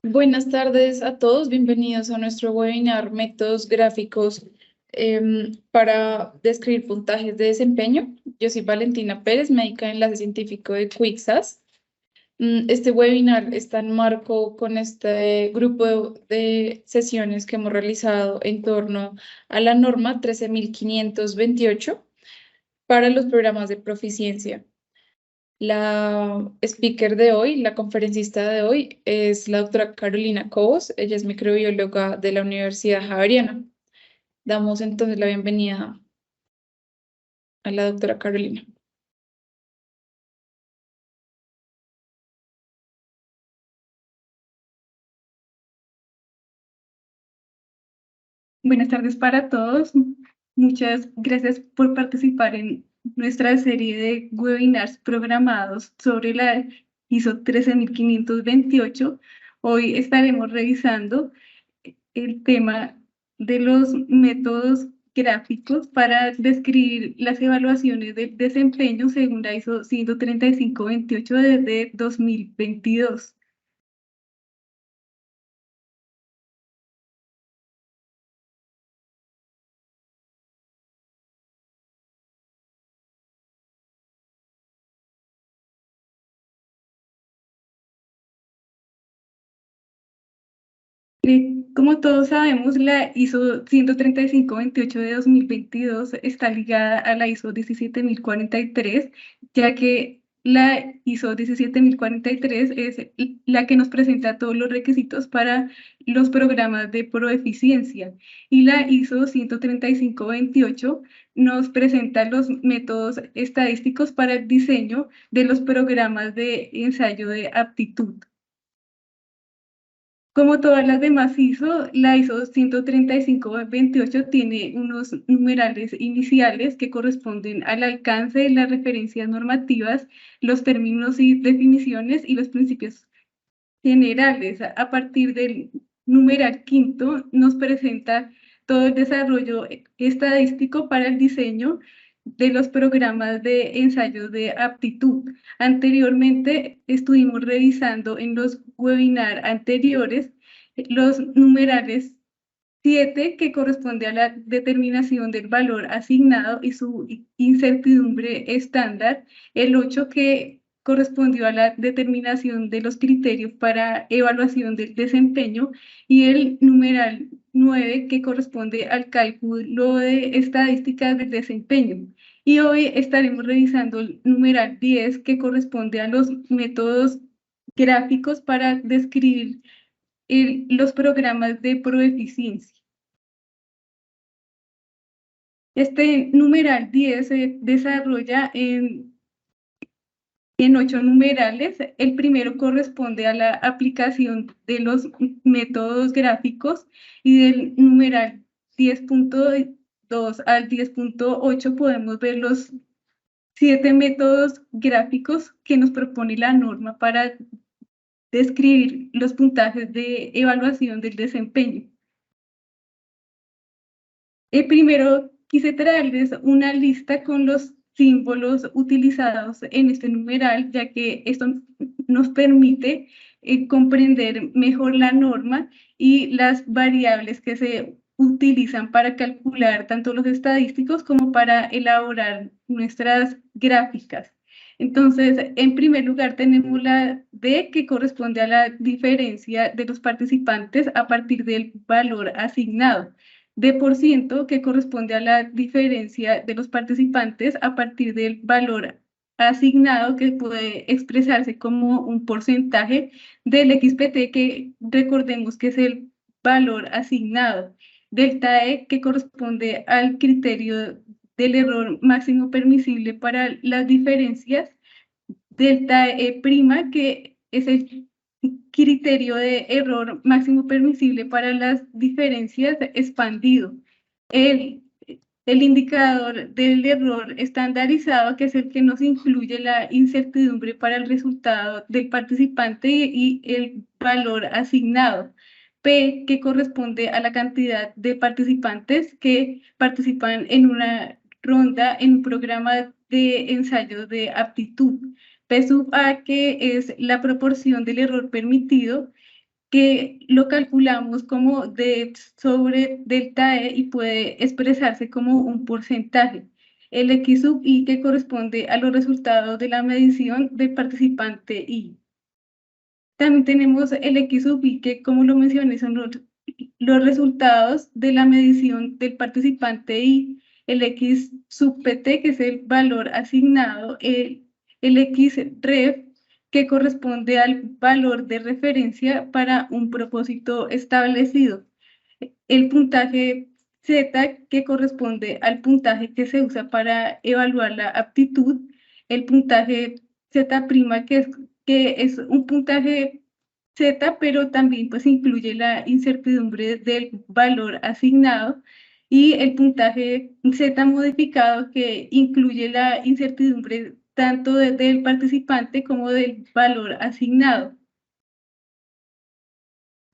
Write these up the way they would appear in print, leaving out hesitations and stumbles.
Buenas tardes a todos, bienvenidos a nuestro webinar Métodos Gráficos para describir puntajes de desempeño. Yo soy Valentina Pérez, médica de enlace científico de Quixas. Este webinar está en marco con este grupo de sesiones que hemos realizado en torno a la norma 13.528 para los programas de proficiencia. La speaker de hoy, la conferencista de hoy, es la doctora Carolina Cobos. Ella es microbióloga de la Universidad Javeriana. Damos entonces la bienvenida a la doctora Carolina. Buenas tardes para todos. Muchas gracias por participar en nuestra serie de webinars programados sobre la ISO 13528. Hoy estaremos revisando el tema de los métodos gráficos para describir las evaluaciones de desempeño según la ISO 13528 desde 2022. Como todos sabemos, la ISO 13528 de 2022 está ligada a la ISO 17043, ya que la ISO 17043 es la que nos presenta todos los requisitos para los programas de proeficiencia, y la ISO 13528 nos presenta los métodos estadísticos para el diseño de los programas de ensayo de aptitud. Como todas las demás ISO, la ISO 13528 tiene unos numerales iniciales que corresponden al alcance de las referencias normativas, los términos y definiciones y los principios generales. A partir del numeral quinto nos presenta todo el desarrollo estadístico para el diseño de los programas de ensayo de aptitud. Anteriormente estuvimos revisando en los webinars anteriores los numerales 7, que corresponde a la determinación del valor asignado y su incertidumbre estándar; el 8, que correspondió a la determinación de los criterios para evaluación del desempeño; y el numeral 9, que corresponde al cálculo de estadísticas del desempeño. Y hoy estaremos revisando el numeral 10, que corresponde a los métodos gráficos para describir los programas de proeficiencia. Este numeral 10 se desarrolla en 8 numerales. El primero corresponde a la aplicación de los métodos gráficos, y del numeral 10.2 al 10.8 podemos ver los 7 métodos gráficos que nos propone la norma para describir los puntajes de evaluación del desempeño. Primero quise traerles una lista con los símbolos utilizados en este numeral, ya que esto nos permite comprender mejor la norma y las variables que se utilizan para calcular tanto los estadísticos como para elaborar nuestras gráficas. Entonces, en primer lugar tenemos la D, que corresponde a la diferencia de los participantes a partir del valor asignado; D%, que corresponde a la diferencia de los participantes a partir del valor asignado, que puede expresarse como un porcentaje del XPT, que recordemos que es el valor asignado; delta E, que corresponde al criterio del error máximo permisible para las diferencias; delta E', que es el criterio de error máximo permisible para las diferencias expandido; el, el indicador del error estandarizado, que es el que nos incluye la incertidumbre para el resultado del participante, y el valor asignado; P, que corresponde a la cantidad de participantes que participan en una ronda en un programa de ensayo de aptitud; P sub A, que es la proporción del error permitido; que lo calculamos como D sobre delta E y puede expresarse como un porcentaje. El X sub I que corresponde a los resultados de la medición del participante I. También tenemos el X sub I que, como lo mencioné, son los resultados de la medición del participante I. El X sub PT, que es el valor asignado, el X ref, que corresponde al valor de referencia para un propósito establecido. El puntaje Z, que corresponde al puntaje que se usa para evaluar la aptitud. El puntaje Z', que es un puntaje Z, pero también pues incluye la incertidumbre del valor asignado. Y el puntaje Z modificado, que incluye la incertidumbre tanto del participante como del valor asignado.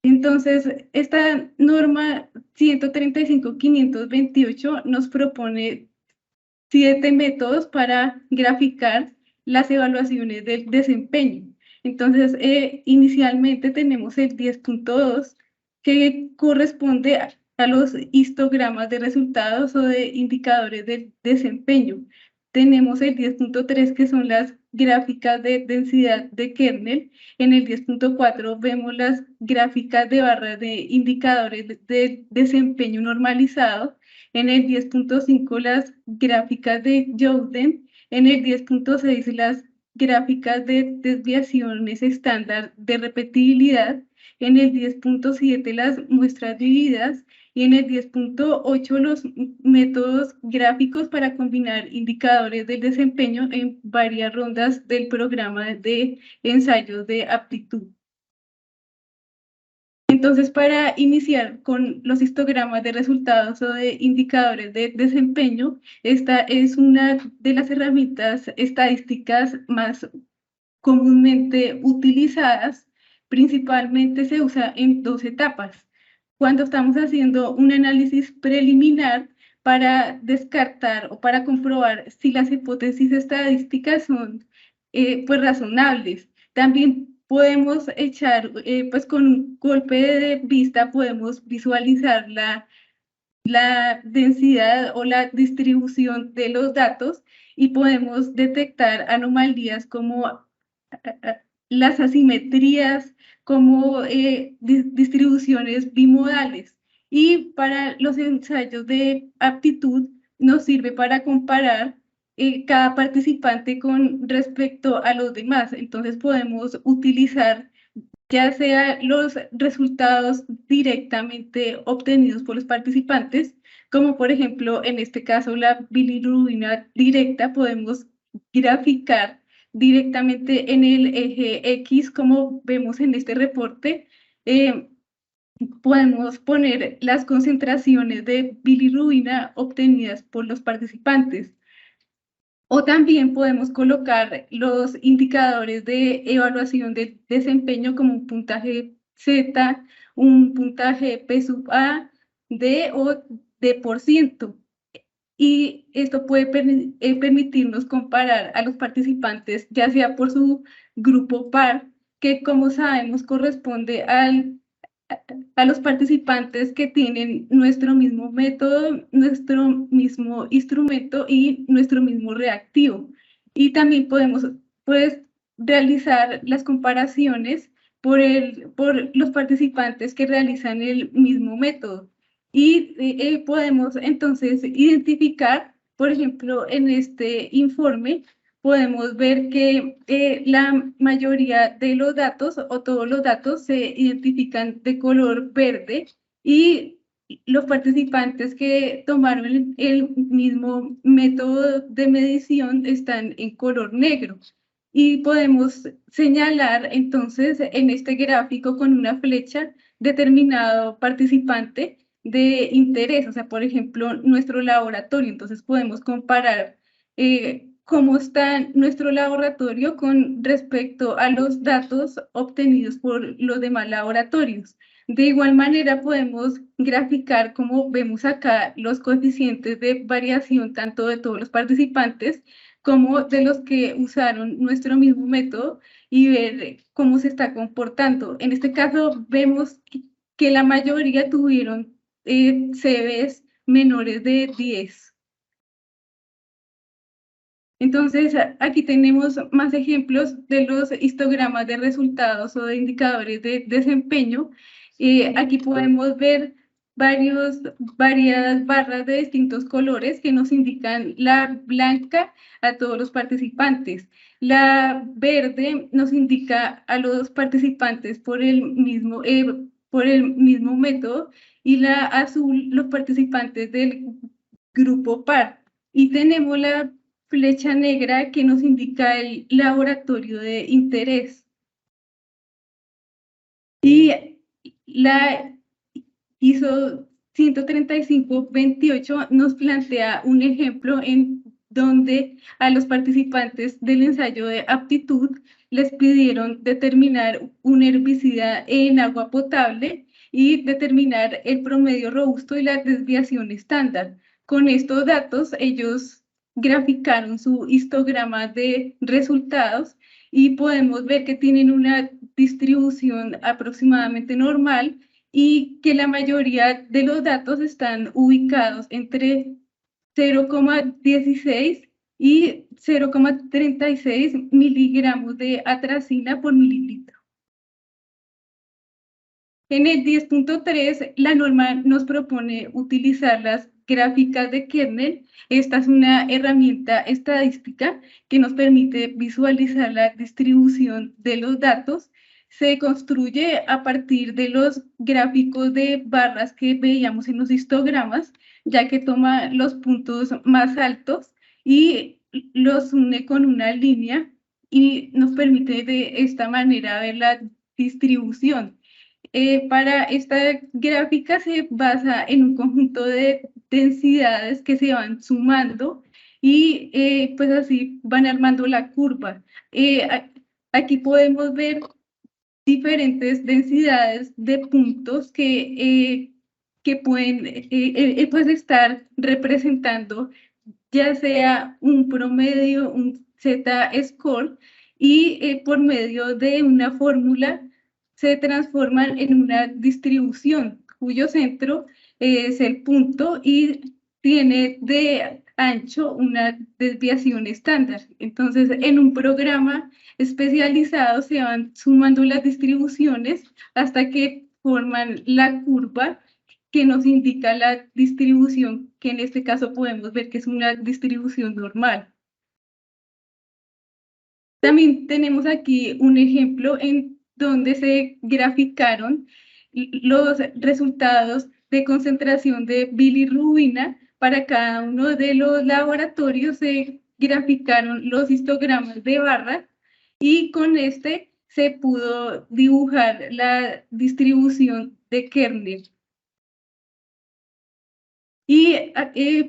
Entonces, esta norma 135.528 nos propone 7 métodos para graficar las evaluaciones del desempeño. Entonces, inicialmente tenemos el 10.2, que corresponde a los histogramas de resultados o de indicadores del desempeño. Tenemos el 10.3, que son las gráficas de densidad de kernel. En el 10.4 vemos las gráficas de barras de indicadores de desempeño normalizado. En el 10.5 las gráficas de Jouden. En el 10.6 las gráficas de desviaciones estándar de repetibilidad. En el 10.7 las muestras divididas. Y en el 10.8 los métodos gráficos para combinar indicadores del desempeño en varias rondas del programa de ensayos de aptitud. Entonces, para iniciar con los histogramas de resultados o de indicadores de desempeño, esta es una de las herramientas estadísticas más comúnmente utilizadas. Principalmente se usa en 2 etapas. Cuando estamos haciendo un análisis preliminar para descartar o para comprobar si las hipótesis estadísticas son pues razonables. También podemos echar, pues con un golpe de vista podemos visualizar la densidad o la distribución de los datos y podemos detectar anomalías como las asimetrías, como distribuciones bimodales. Y para los ensayos de aptitud nos sirve para comparar cada participante con respecto a los demás. Entonces podemos utilizar ya sea los resultados directamente obtenidos por los participantes, como por ejemplo en este caso la bilirrubina directa, podemos graficar directamente en el eje X, como vemos en este reporte. Podemos poner las concentraciones de bilirrubina obtenidas por los participantes. O también podemos colocar los indicadores de evaluación de desempeño como un puntaje Z, un puntaje P sub A, D o D%. Y esto puede permitirnos comparar a los participantes, ya sea por su grupo par, que como sabemos corresponde a los participantes que tienen nuestro mismo método, nuestro mismo instrumento y nuestro mismo reactivo. Y también podemos realizar las comparaciones por los participantes que realizan el mismo método. Y podemos entonces identificar, por ejemplo, en este informe, podemos ver que la mayoría de los datos o todos los datos se identifican de color verde y los participantes que tomaron el mismo método de medición están en color negro. Y podemos señalar entonces en este gráfico con una flecha determinado participante de interés, o sea, por ejemplo, nuestro laboratorio. Entonces podemos comparar cómo está nuestro laboratorio con respecto a los datos obtenidos por los demás laboratorios. De igual manera podemos graficar, como vemos acá, los coeficientes de variación tanto de todos los participantes como de los que usaron nuestro mismo método y ver cómo se está comportando. En este caso vemos que la mayoría tuvieron CVs menores de 10. Entonces, aquí tenemos más ejemplos de los histogramas de resultados o de indicadores de desempeño. Aquí podemos ver varias barras de distintos colores que nos indican la blanca a todos los participantes. La verde nos indica a los participantes por el mismo método, y la azul los participantes del grupo par. Y tenemos la flecha negra que nos indica el laboratorio de interés. Y la ISO 13528 nos plantea un ejemplo en donde a los participantes del ensayo de aptitud les pidieron determinar un herbicida en agua potable y determinar el promedio robusto y la desviación estándar. Con estos datos, ellos graficaron su histograma de resultados y podemos ver que tienen una distribución aproximadamente normal y que la mayoría de los datos están ubicados entre 0,16 y 0,36 miligramos de atracina por mililitro. En el 10.3, la norma nos propone utilizar las gráficas de kernel. Esta es una herramienta estadística que nos permite visualizar la distribución de los datos. Se construye a partir de los gráficos de barras que veíamos en los histogramas, ya que toma los puntos más altos y los une con una línea y nos permite de esta manera ver la distribución. Para esta gráfica se basa en un conjunto de densidades que se van sumando y pues así van armando la curva. Aquí podemos ver diferentes densidades de puntos que pueden pues estar representando ya sea un promedio, un Z-score, y por medio de una fórmula se transforman en una distribución cuyo centro es el punto y tiene de ancho una desviación estándar. Entonces, en un programa especializado se van sumando las distribuciones hasta que forman la curva que nos indica la distribución, que en este caso podemos ver que es una distribución normal. También tenemos aquí un ejemplo en donde se graficaron los resultados de concentración de bilirrubina. Para cada uno de los laboratorios se graficaron los histogramas de barra y con este se pudo dibujar la distribución de kernel. Y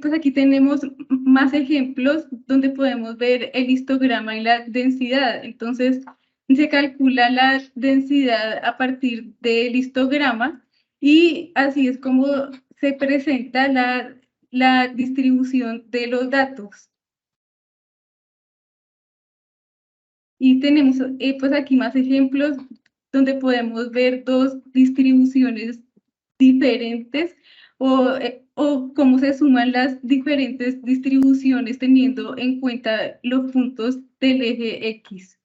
pues aquí tenemos más ejemplos donde podemos ver el histograma y la densidad. Entonces, se calcula la densidad a partir del histograma y así es como se presenta la distribución de los datos. Y tenemos pues aquí más ejemplos donde podemos ver dos distribuciones diferentes o cómo se suman las diferentes distribuciones teniendo en cuenta los puntos del eje X.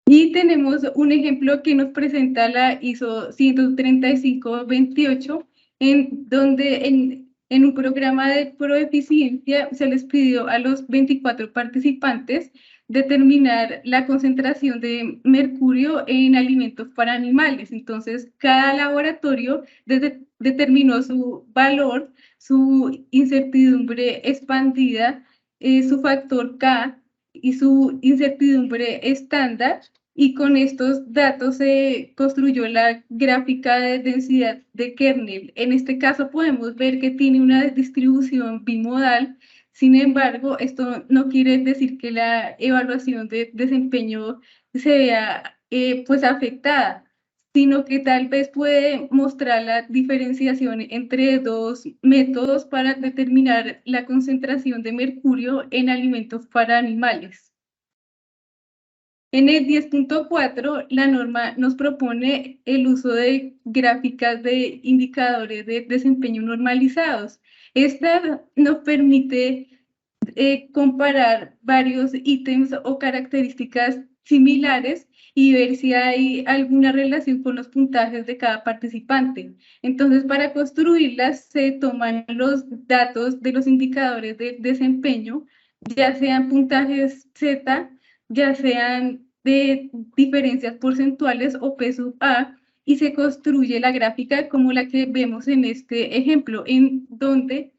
Y tenemos un ejemplo que nos presenta la ISO 13528, en donde en un programa de proeficiencia se les pidió a los 24 participantes determinar la concentración de mercurio en alimentos para animales. Entonces, cada laboratorio determinó su valor, su incertidumbre expandida, su factor K y su incertidumbre estándar, y con estos datos se construyó la gráfica de densidad de kernel. En este caso podemos ver que tiene una distribución bimodal. Sin embargo, esto no quiere decir que la evaluación de desempeño se vea pues afectada, sino que tal vez puede mostrar la diferenciación entre dos métodos para determinar la concentración de mercurio en alimentos para animales. En el 10.4, la norma nos propone el uso de gráficas de indicadores de desempeño normalizados. Esta nos permite comparar varios ítems o características similares y ver si hay alguna relación con los puntajes de cada participante. Entonces, para construirlas, se toman los datos de los indicadores de desempeño, ya sean puntajes Z, ya sean de diferencias porcentuales o P sub A, y se construye la gráfica como la que vemos en este ejemplo, en donde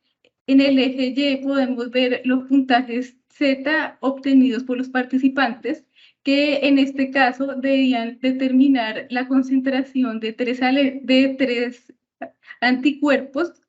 en el eje Y podemos ver los puntajes Z obtenidos por los participantes, que en este caso debían determinar la concentración de tres anticuerpos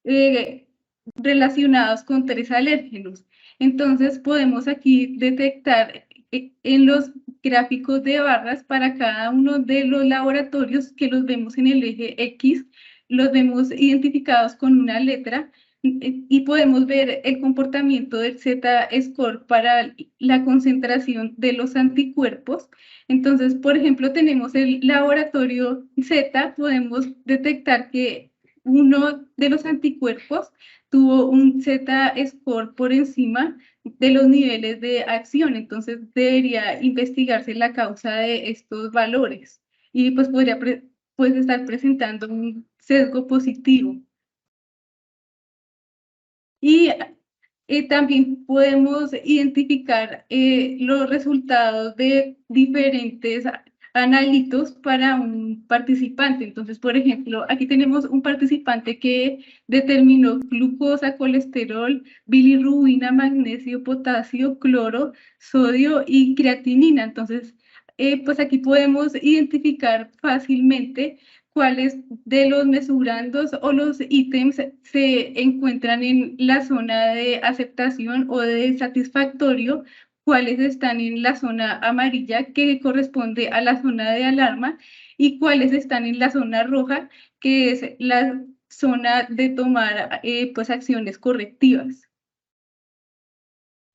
eh, relacionados con tres alérgenos. Entonces podemos aquí detectar en los gráficos de barras para cada uno de los laboratorios que los vemos en el eje X, los vemos identificados con una letra y podemos ver el comportamiento del Z-score para la concentración de los anticuerpos. Entonces, por ejemplo, tenemos el laboratorio Z, podemos detectar que uno de los anticuerpos tuvo un Z-score por encima de los niveles de acción, entonces debería investigarse la causa de estos valores y pues podría estar presentando un sesgo positivo. Y también podemos identificar los resultados de diferentes analitos para un participante. Entonces, por ejemplo, aquí tenemos un participante que determinó glucosa, colesterol, bilirrubina, magnesio, potasio, cloro, sodio y creatinina. Entonces, pues aquí podemos identificar fácilmente cuáles de los mesurandos o los ítems se encuentran en la zona de aceptación o de satisfactorio, cuáles están en la zona amarilla que corresponde a la zona de alarma y cuáles están en la zona roja que es la zona de tomar pues acciones correctivas.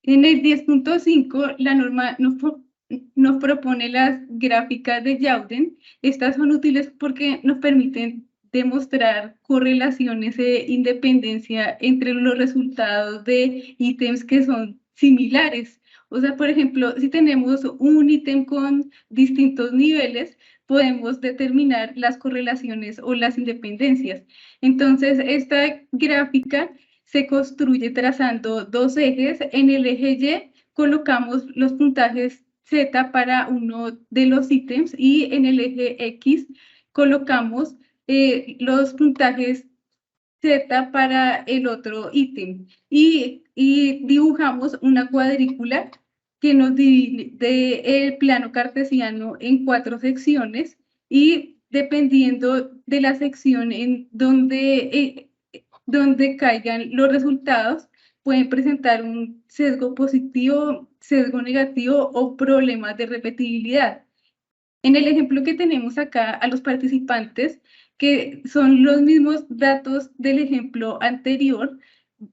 En el 10.5 la norma nos propone las gráficas de Youden. Estas son útiles porque nos permiten demostrar correlaciones e independencia entre los resultados de ítems que son similares. O sea, por ejemplo, si tenemos un ítem con distintos niveles, podemos determinar las correlaciones o las independencias. Entonces, esta gráfica se construye trazando dos ejes. En el eje Y colocamos los puntajes Z para uno de los ítems y en el eje X colocamos los puntajes Z para el otro ítem y dibujamos una cuadrícula que nos divide el plano cartesiano en 4 secciones y dependiendo de la sección en donde caigan los resultados, pueden presentar un sesgo positivo, sesgo negativo o problemas de repetibilidad. En el ejemplo que tenemos acá a los participantes, que son los mismos datos del ejemplo anterior,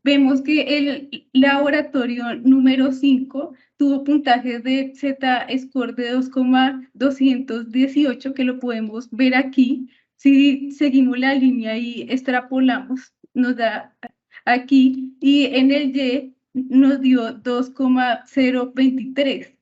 vemos que el laboratorio número 5 tuvo puntajes de Z-score de 2,218, que lo podemos ver aquí. Si seguimos la línea y extrapolamos, nos da aquí, y en el Y nos dio 2,023.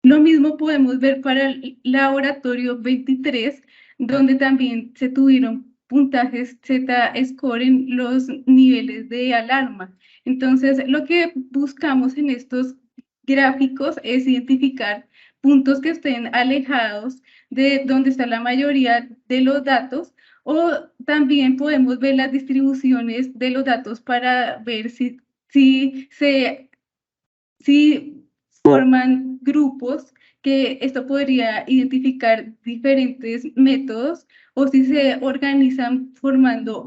Lo mismo podemos ver para el laboratorio 23, donde también se tuvieron puntajes Z-score en los niveles de alarma. Entonces, lo que buscamos en estos gráficos es identificar puntos que estén alejados de donde está la mayoría de los datos, o también podemos ver las distribuciones de los datos para ver si forman grupos, que esto podría identificar diferentes métodos, o si se organizan formando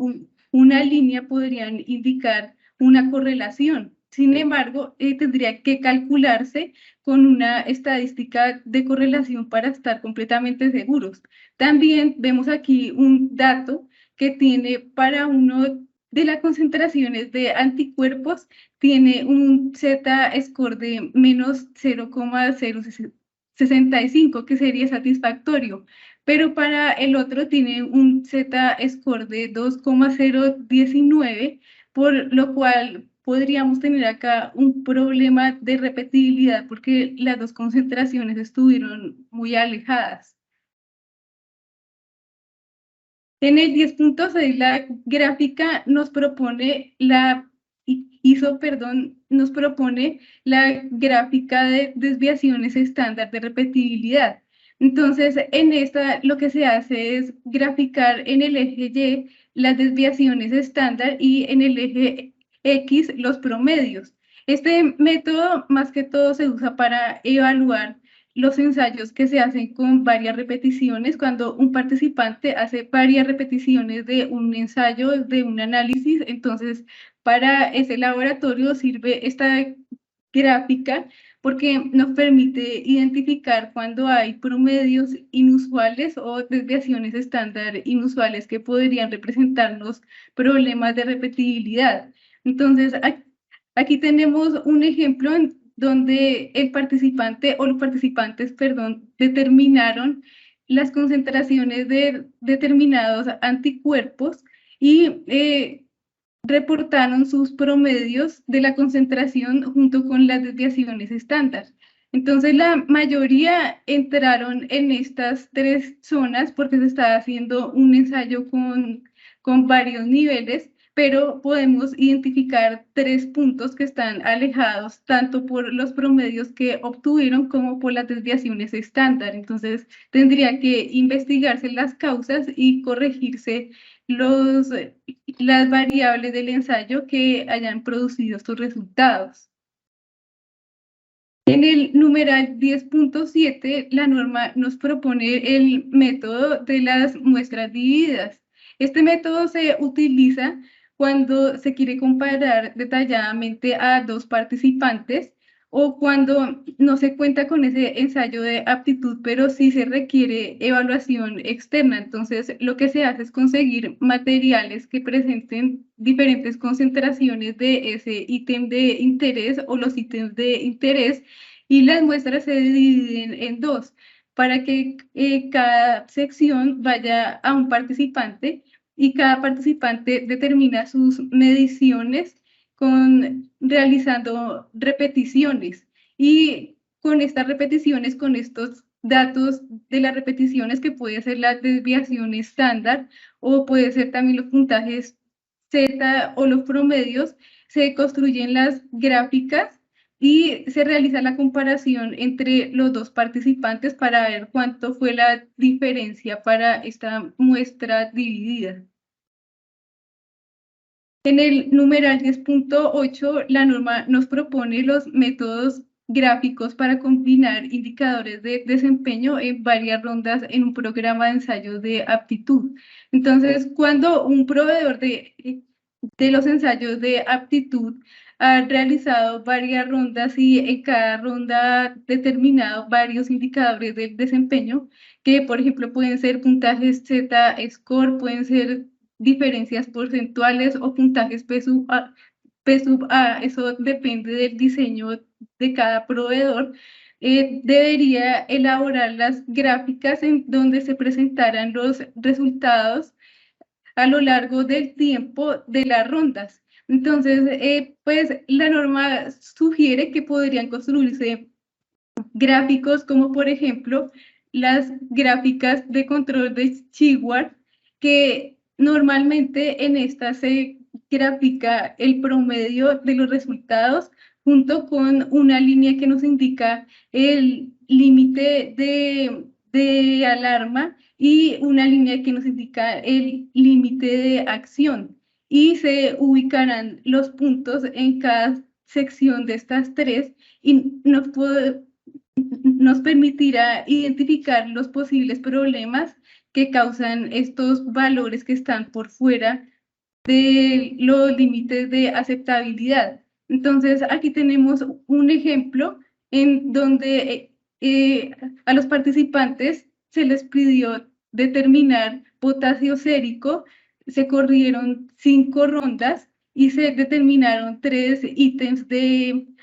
una línea, podrían indicar una correlación. Sin embargo, tendría que calcularse con una estadística de correlación para estar completamente seguros. También vemos aquí un dato que tiene para uno de las concentraciones de anticuerpos tiene un Z-score de menos 0,065, que sería satisfactorio, pero para el otro tiene un Z-score de 2,019, por lo cual podríamos tener acá un problema de repetibilidad porque las dos concentraciones estuvieron muy alejadas. En el 10.6 la gráfica nos propone nos propone la gráfica de desviaciones estándar de repetibilidad. Entonces, en esta lo que se hace es graficar en el eje Y las desviaciones estándar y en el eje X los promedios. Este método más que todo se usa para evaluar los ensayos que se hacen con varias repeticiones, cuando un participante hace varias repeticiones de un ensayo, de un análisis. Entonces, para ese laboratorio sirve esta gráfica porque nos permite identificar cuando hay promedios inusuales o desviaciones estándar inusuales que podrían representarnos problemas de repetibilidad. Entonces, aquí tenemos un ejemplo donde el participante o los participantes, perdón, determinaron las concentraciones de determinados anticuerpos y reportaron sus promedios de la concentración junto con las desviaciones estándar. Entonces, la mayoría entraron en estas tres zonas porque se estaba haciendo un ensayo con varios niveles, pero podemos identificar 3 puntos que están alejados tanto por los promedios que obtuvieron como por las desviaciones estándar. Entonces, tendría que investigarse las causas y corregirse las variables del ensayo que hayan producido estos resultados. En el numeral 10.7, la norma nos propone el método de las muestras divididas. Este método se utiliza cuando se quiere comparar detalladamente a dos participantes o cuando no se cuenta con ese ensayo de aptitud, pero sí se requiere evaluación externa. Entonces, lo que se hace es conseguir materiales que presenten diferentes concentraciones de ese ítem de interés o los ítems de interés, y las muestras se dividen en dos para que cada sección vaya a un participante y cada participante determina sus mediciones realizando repeticiones, y con estas repeticiones, con estos datos de las repeticiones, que puede ser la desviación estándar o puede ser también los puntajes Z o los promedios, se construyen las gráficas y se realiza la comparación entre los dos participantes para ver cuánto fue la diferencia para esta muestra dividida. En el numeral 10.8, la norma nos propone los métodos gráficos para combinar indicadores de desempeño en varias rondas en un programa de ensayos de aptitud. Entonces, cuando un proveedor de los ensayos de aptitud ha realizado varias rondas y en cada ronda ha determinado varios indicadores del desempeño, que por ejemplo pueden ser puntajes Z-score, pueden ser diferencias porcentuales o puntajes P sub A, eso depende del diseño de cada proveedor. Debería elaborar las gráficas en donde se presentaran los resultados a lo largo del tiempo de las rondas. Entonces, pues la norma sugiere que podrían construirse gráficos como por ejemplo las gráficas de control de Shewhart, que normalmente en esta se grafica el promedio de los resultados junto con una línea que nos indica el límite de alarma y una línea que nos indica el límite de acción, y se ubicarán los puntos en cada sección de estas tres y nos permitirá identificar los posibles problemas que causan estos valores que están por fuera de los límites de aceptabilidad. Entonces, aquí tenemos un ejemplo en donde a los participantes se les pidió determinar potasio sérico se corrieron 5 rondas y se determinaron 3 ítems en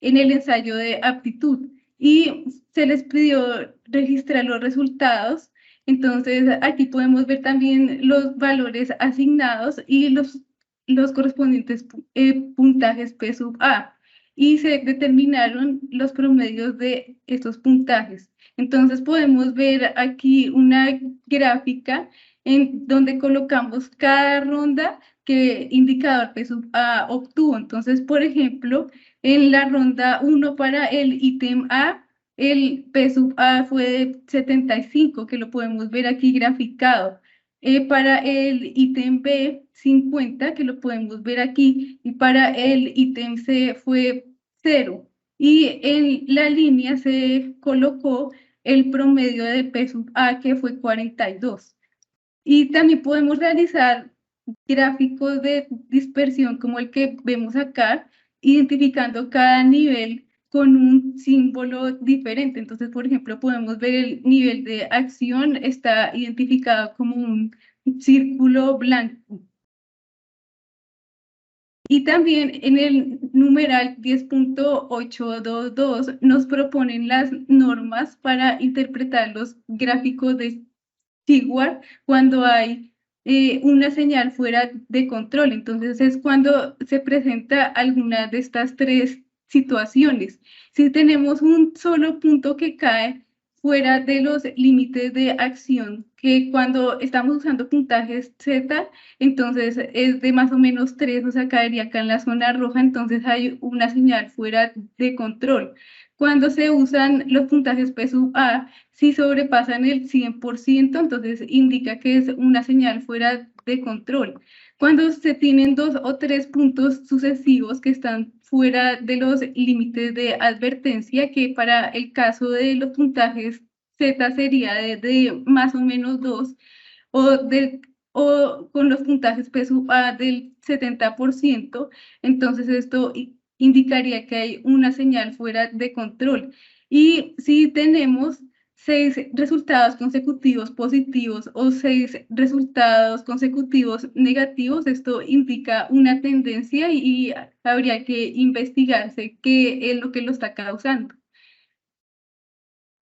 el ensayo de aptitud y se les pidió registrar los resultados. Entonces, aquí podemos ver también los valores asignados y los correspondientes puntajes P sub A. Y se determinaron los promedios de estos puntajes. Entonces, podemos ver aquí una gráfica en donde colocamos cada ronda que indicador P sub A obtuvo. Entonces, por ejemplo, en la ronda 1 para el ítem A, el P sub A fue de 75, que lo podemos ver aquí graficado. Para el ítem B, 50, que lo podemos ver aquí. Y para el ítem C fue 0. Y en la línea se colocó el promedio de P sub A, que fue 42. Y también podemos realizar gráficos de dispersión como el que vemos acá, identificando cada nivel con un símbolo diferente. Entonces, por ejemplo, podemos ver el nivel de acción está identificado como un círculo blanco. Y también en el numeral 10.822 nos proponen las normas para interpretar los gráficos de Stewart cuando hay una señal fuera de control. Entonces es cuando se presenta alguna de estas 3 situaciones. Si tenemos un solo punto que cae fuera de los límites de acción, que cuando estamos usando puntajes Z, entonces es de más o menos 3, o sea, caería acá en la zona roja, entonces hay una señal fuera de control. Cuando se usan los puntajes P sub A, si sobrepasan el 100%, entonces indica que es una señal fuera de control. Cuando se tienen 2 o 3 puntos sucesivos que están fuera de los límites de advertencia, que para el caso de los puntajes Z sería de más o menos 2, o con los puntajes P sub A del 70%, entonces esto indicaría que hay una señal fuera de control. Y si tenemos 6 resultados consecutivos positivos o 6 resultados consecutivos negativos, esto indica una tendencia y habría que investigarse qué es lo que lo está causando.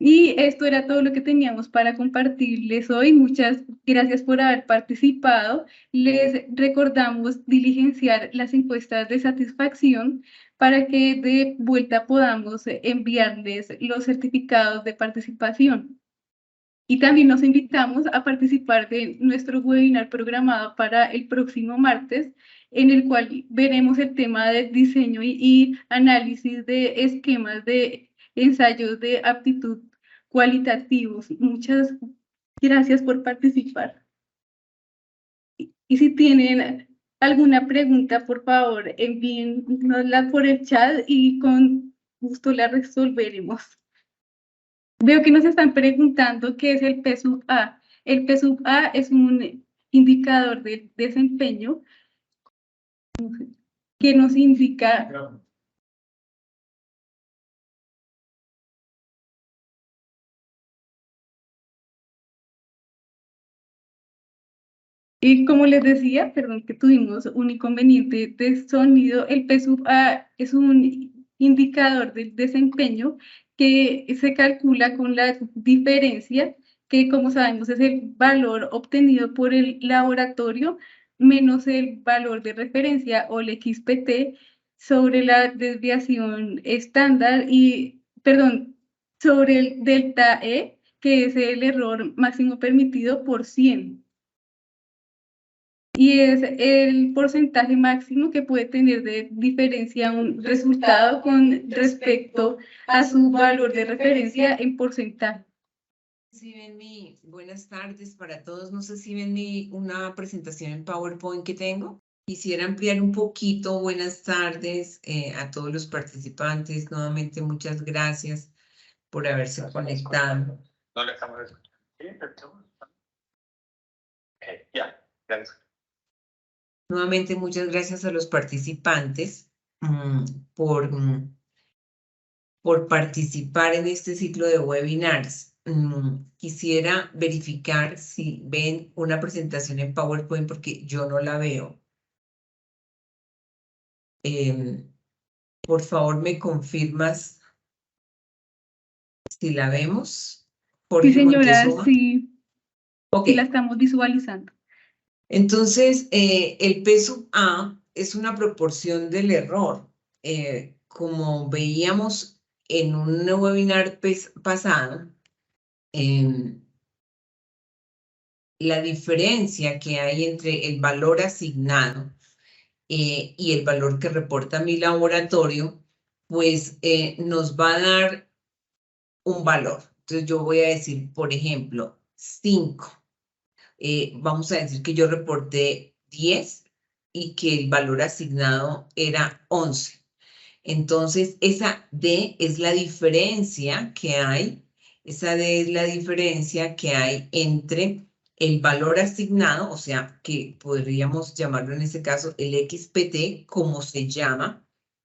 Y esto era todo lo que teníamos para compartirles hoy. Muchas gracias por haber participado. Les recordamos diligenciar las encuestas de satisfacción para que de vuelta podamos enviarles los certificados de participación. Y también los invitamos a participar de nuestro webinar programado para el próximo martes, en el cual veremos el tema de diseño y análisis de esquemas de ensayos de aptitud cualitativos. Muchas gracias por participar. Y si tienen alguna pregunta, por favor, envíennosla por el chat y con gusto la resolveremos. Veo que nos están preguntando qué es el P sub A. El P sub A es un indicador de desempeño que nos indica y como les decía, perdón que tuvimos un inconveniente de sonido, el P sub A es un indicador del desempeño que se calcula con la diferencia, que como sabemos es el valor obtenido por el laboratorio menos el valor de referencia o el XPT sobre la desviación estándar y, perdón, sobre el delta E, que es el error máximo permitido por 100. Y es el porcentaje máximo que puede tener de diferencia un resultado con respecto a su valor de referencia en porcentaje. Si ven buenas tardes para todos. No sé si ven una presentación en PowerPoint que tengo. Quisiera ampliar un poquito. Buenas tardes a todos los participantes. Nuevamente, muchas gracias por haberse conectado. No le estamos escuchando. Ya, gracias. Nuevamente, muchas gracias a los participantes por participar en este ciclo de webinars. quisiera verificar si ven una presentación en PowerPoint porque yo no la veo. Por favor, ¿me confirmas si la vemos? Sí, Jorge señora, Montezuma. sí, Ok. sí la estamos visualizando. Entonces, el P sub A es una proporción del error. Como veíamos en un webinar pasado, la diferencia que hay entre el valor asignado y el valor que reporta mi laboratorio, pues nos va a dar un valor. Entonces yo voy a decir, por ejemplo, 5. Vamos a decir que yo reporté 10 y que el valor asignado era 11. Entonces, esa D es la diferencia que hay, esa D es la diferencia que hay entre el valor asignado, o sea, que podríamos llamarlo en este caso el XPT, como se llama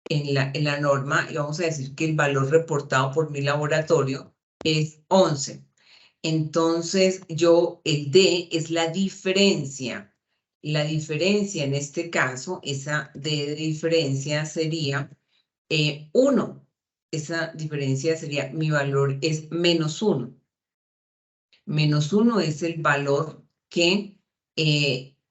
en la norma, y vamos a decir que el valor reportado por mi laboratorio es 11. Entonces, el D es la diferencia. La diferencia en este caso, esa D de diferencia sería 1. Esa diferencia sería, mi valor es -1. -1 es el valor que,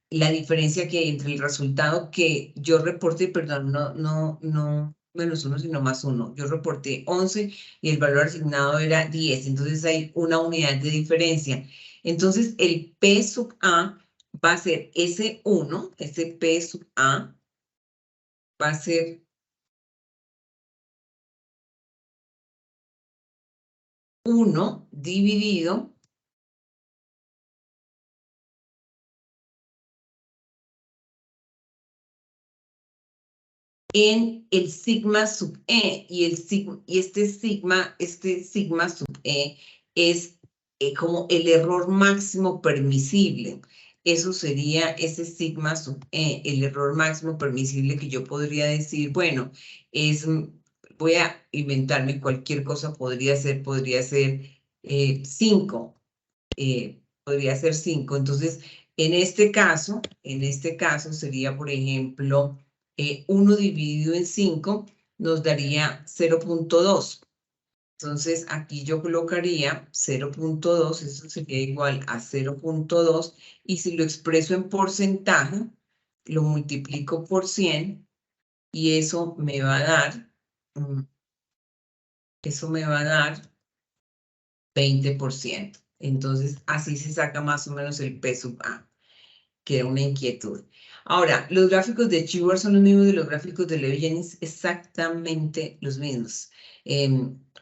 la diferencia que hay entre el resultado que yo reporté, perdón, no -1, sino +1. Yo reporté 11 y el valor asignado era 10. Entonces hay una unidad de diferencia. Entonces el P sub A va a ser ese 1, ese P sub A va a ser 1 dividido en el sigma sub E, y este sigma sub E es como el error máximo permisible. Eso sería ese sigma sub E, el error máximo permisible que yo podría decir, bueno, voy a inventarme cualquier cosa, podría ser 5. Podría ser 5. Entonces, en este caso sería, por ejemplo, 1 dividido en 5 nos daría 0.2. Entonces, aquí yo colocaría 0.2, eso sería igual a 0.2, y si lo expreso en porcentaje, lo multiplico por 100, y eso me va a dar 20%. Entonces, así se saca más o menos el P sub A, que era una inquietud. Ahora, los gráficos de Cheever son los mismos de los gráficos de Levy-Jennings, exactamente los mismos.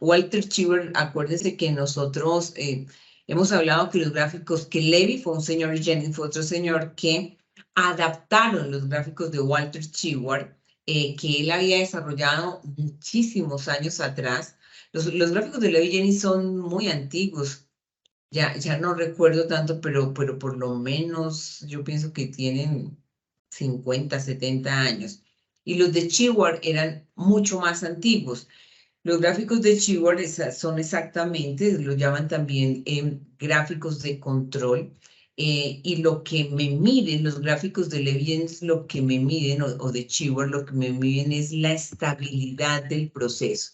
Walter Cheever, acuérdense que nosotros hemos hablado que los gráficos, que Levy fue un señor y Jennings fue otro señor, que adaptaron los gráficos de Walter Cheever, que él había desarrollado muchísimos años atrás. Los gráficos de Levy-Jennings son muy antiguos. Ya no recuerdo tanto, pero por lo menos yo pienso que tienen 50, 70 años. Y los de Cheever eran mucho más antiguos. Los gráficos de Cheever son exactamente, lo llaman también gráficos de control. Y lo que me miden, los gráficos de Levy-Jennings, lo que me miden, o de Cheever, lo que me miden es la estabilidad del proceso.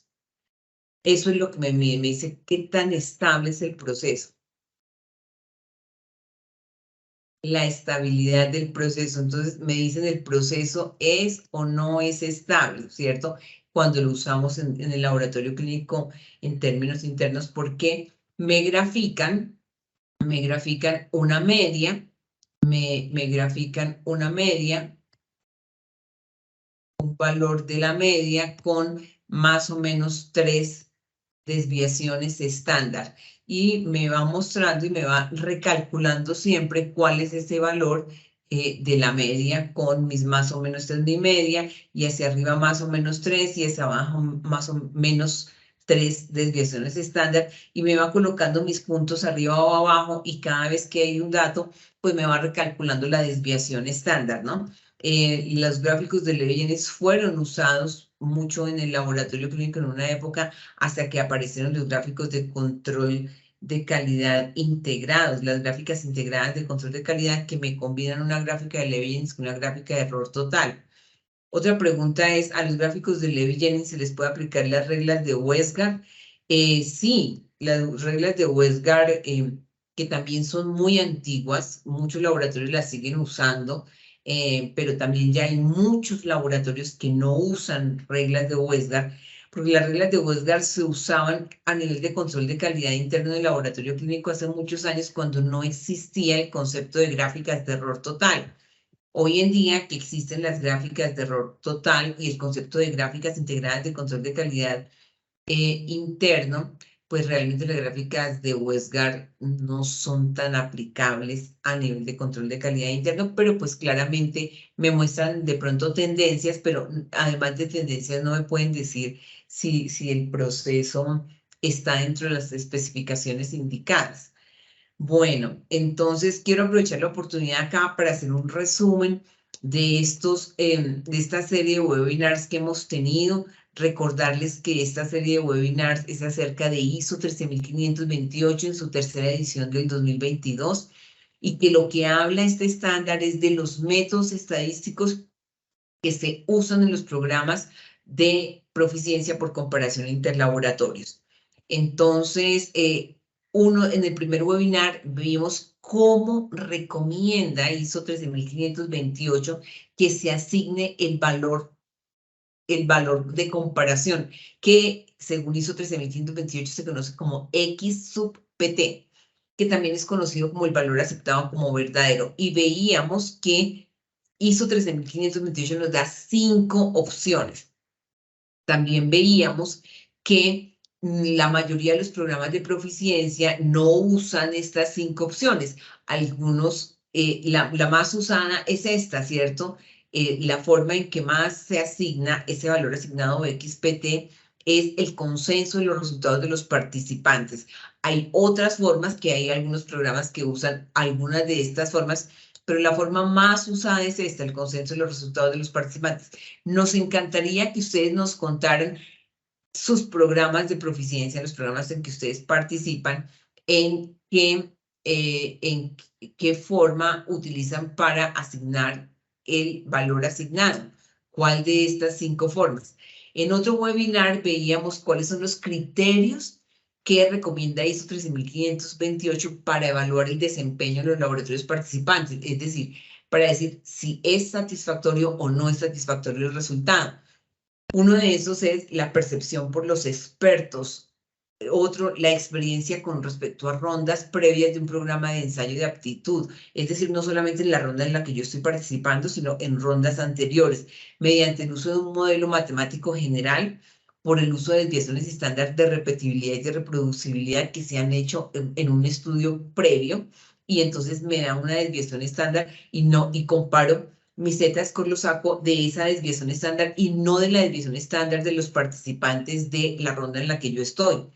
Eso es lo que me mide, me dice qué tan estable es el proceso. La estabilidad del proceso. Entonces me dicen el proceso es o no es estable, ¿cierto? Cuando lo usamos en el laboratorio clínico en términos internos, porque me grafican una media, me grafican una media, un valor de la media con más o menos 3 desviaciones estándar, y me va mostrando y me va recalculando siempre cuál es ese valor de la media, con mis más o menos 3 mi media, y hacia arriba más o menos 3, y hacia abajo más o menos 3 desviaciones estándar, y me va colocando mis puntos arriba o abajo, y cada vez que hay un dato, pues me va recalculando la desviación estándar, ¿no? Los gráficos de Levy-Jennings fueron usados mucho en el laboratorio clínico en una época, hasta que aparecieron los gráficos de control de calidad integrados, las gráficas integradas de control de calidad que me combinan una gráfica de Levy-Jennings con una gráfica de error total. Otra pregunta es, ¿a los gráficos de Levy-Jennings se les puede aplicar las reglas de Westgard? Sí, las reglas de Westgard, que también son muy antiguas, muchos laboratorios las siguen usando, pero también ya hay muchos laboratorios que no usan reglas de Westgard, porque las reglas de Westgard se usaban a nivel de control de calidad interno del laboratorio clínico hace muchos años cuando no existía el concepto de gráficas de error total. Hoy en día que existen las gráficas de error total y el concepto de gráficas integradas de control de calidad interno, pues realmente las gráficas de Westgard no son tan aplicables a nivel de control de calidad interno, pero pues claramente me muestran de pronto tendencias, pero además de tendencias no me pueden decir si el proceso está dentro de las especificaciones indicadas. Bueno, entonces quiero aprovechar la oportunidad acá para hacer un resumen de de esta serie de webinars que hemos tenido. Recordarles que esta serie de webinars es acerca de ISO 13528 en su tercera edición del 2022 y que lo que habla este estándar es de los métodos estadísticos que se usan en los programas de proficiencia por comparación interlaboratorios. Entonces, en el primer webinar vimos cómo recomienda ISO 13528 que se asigne el valor de comparación, que según ISO 13528 se conoce como X sub PT, que también es conocido como el valor aceptado como verdadero. Y veíamos que ISO 13528 nos da 5 opciones. También veíamos que la mayoría de los programas de proficiencia no usan estas 5 opciones. Algunos, la más usada es esta, ¿cierto? La forma en que más se asigna ese valor asignado XPT es el consenso de los resultados de los participantes. Hay otras formas, que hay algunos programas que usan algunas de estas formas, pero la forma más usada es esta, el consenso de los resultados de los participantes. Nos encantaría que ustedes nos contaran sus programas de proficiencia, los programas en que ustedes participan, en qué forma utilizan para asignar el valor asignado. ¿Cuál de estas 5 formas? En otro webinar veíamos cuáles son los criterios que recomienda ISO 13528 para evaluar el desempeño de los laboratorios participantes, es decir, para decir si es satisfactorio o no es satisfactorio el resultado. Uno de esos es la percepción por los expertos. Otro, la experiencia con respecto a rondas previas de un programa de ensayo de aptitud. Es decir, no solamente en la ronda en la que yo estoy participando, sino en rondas anteriores, mediante el uso de un modelo matemático general, por el uso de desviaciones estándar de repetibilidad y de reproducibilidad que se han hecho en un estudio previo, y entonces me da una desviación estándar y comparo mi Z-score lo saco de esa desviación estándar y no de la desviación estándar de los participantes de la ronda en la que yo estoy.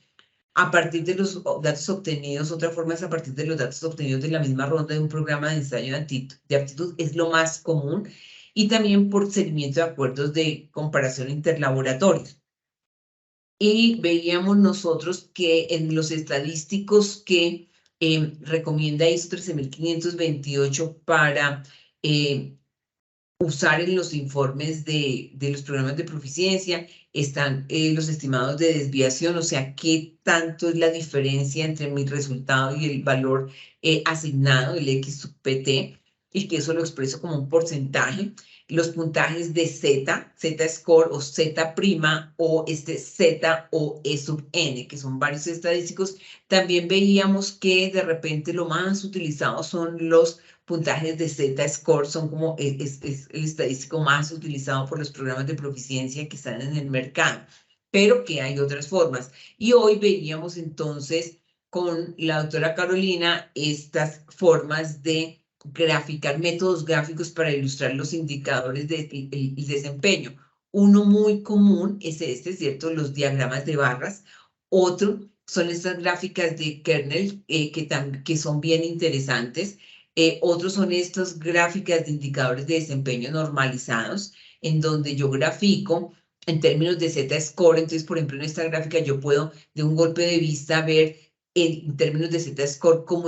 A partir de los datos obtenidos, otra forma es a partir de los datos obtenidos de la misma ronda de un programa de ensayo de aptitud, es lo más común, y también por seguimiento de acuerdos de comparación interlaboratorios. Y veíamos nosotros que en los estadísticos que recomienda ISO 13528 para usar en los informes de los programas de proficiencia, están los estimados de desviación, o sea, qué tanto es la diferencia entre mi resultado y el valor asignado, el X sub PT, y que eso lo expreso como un porcentaje. Los puntajes de Z-score o Z' o Z o E sub N, que son varios estadísticos. También veíamos que de repente lo más utilizado son los puntajes de Z-score, son como es el estadístico más utilizado por los programas de proficiencia que están en el mercado, pero que hay otras formas. Y hoy veíamos entonces con la doctora Carolina estas formas de graficar, métodos gráficos para ilustrar los indicadores del desempeño. Uno muy común es este, ¿cierto? Los diagramas de barras. Otro son estas gráficas de kernel que son bien interesantes. Otros son estas gráficas de indicadores de desempeño normalizados, en donde yo grafico en términos de Z-score. Entonces, por ejemplo, en esta gráfica yo puedo de un golpe de vista ver en términos de Z-score, cómo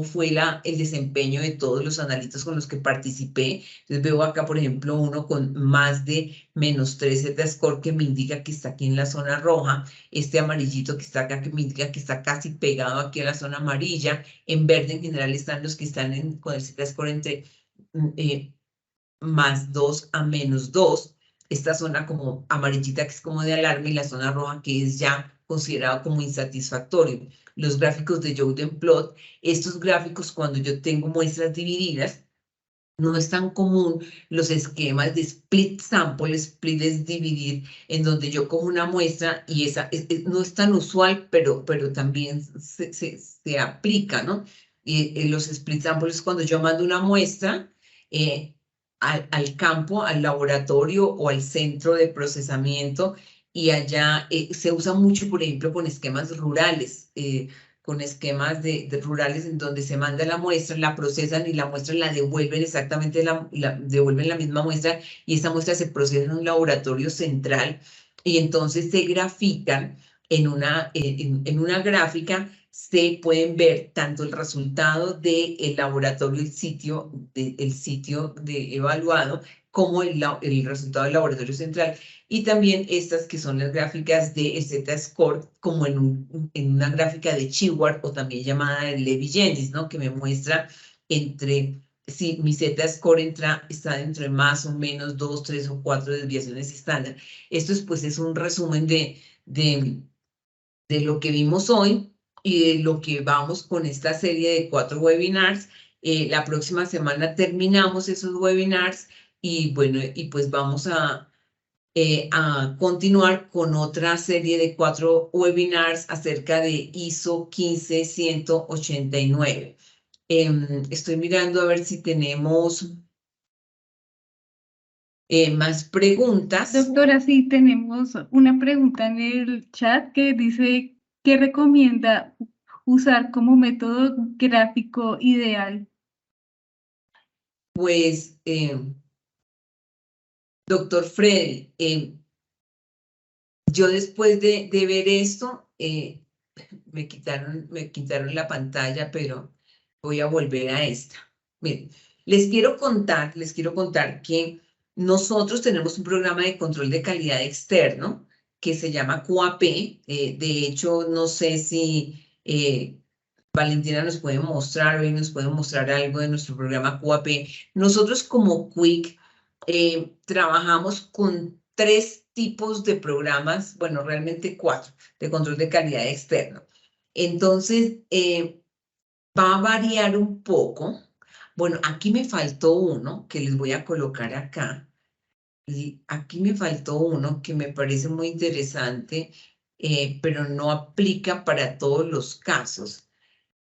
fue el desempeño de todos los analistas con los que participé. Entonces veo acá, por ejemplo, uno con más de -3 Z-score que me indica que está aquí en la zona roja, este amarillito que está acá que me indica que está casi pegado aquí a la zona amarilla, en verde en general están los que están con el Z-score entre +2 a -2, esta zona como amarillita que es como de alarma y la zona roja que es ya considerado como insatisfactorio. Los gráficos de Joden-Plot, estos gráficos cuando yo tengo muestras divididas, no es tan común los esquemas de split sample. Split es dividir, en donde yo cojo una muestra y esa no es tan usual, pero también se aplica, ¿no? Y los split samples es cuando yo mando una muestra al campo, al laboratorio o al centro de procesamiento, y allá se usa mucho, por ejemplo, con esquemas rurales, con esquemas de rurales en donde se manda la muestra, la procesan y la muestra la devuelven exactamente, devuelven la misma muestra, y esa muestra se procesa en un laboratorio central y entonces se grafican en una gráfica. Se pueden ver tanto el resultado del laboratorio, el sitio de evaluado, como el resultado del laboratorio central, y también estas que son las gráficas de Z-score, como en una gráfica de Shewhart, o también llamada de Levy-Jennings, ¿no? Que me muestra si mi Z-score está dentro de más o menos 2, 3 o 4 desviaciones estándar. Esto es un resumen de lo que vimos hoy y de lo que vamos con esta serie de 4 webinars. La próxima semana terminamos esos webinars y bueno, y pues vamos a continuar con otra serie de 4 webinars acerca de ISO 15189. Estoy mirando a ver si tenemos más preguntas. Doctora, sí, tenemos una pregunta en el chat que dice, ¿qué recomienda usar como método gráfico ideal? Pues, doctor Freddy, yo después de ver esto, me quitaron la pantalla, pero voy a volver a esta. Miren, les quiero contar que nosotros tenemos un programa de control de calidad externo que se llama QAP. De hecho, no sé si Valentina nos puede mostrar algo de nuestro programa QAP. Nosotros como Quick trabajamos con 3 tipos de programas, bueno, realmente 4, de control de calidad externo. Entonces, va a variar un poco. Bueno, aquí me faltó uno que les voy a colocar acá. Y aquí me faltó uno que me parece muy interesante, pero no aplica para todos los casos.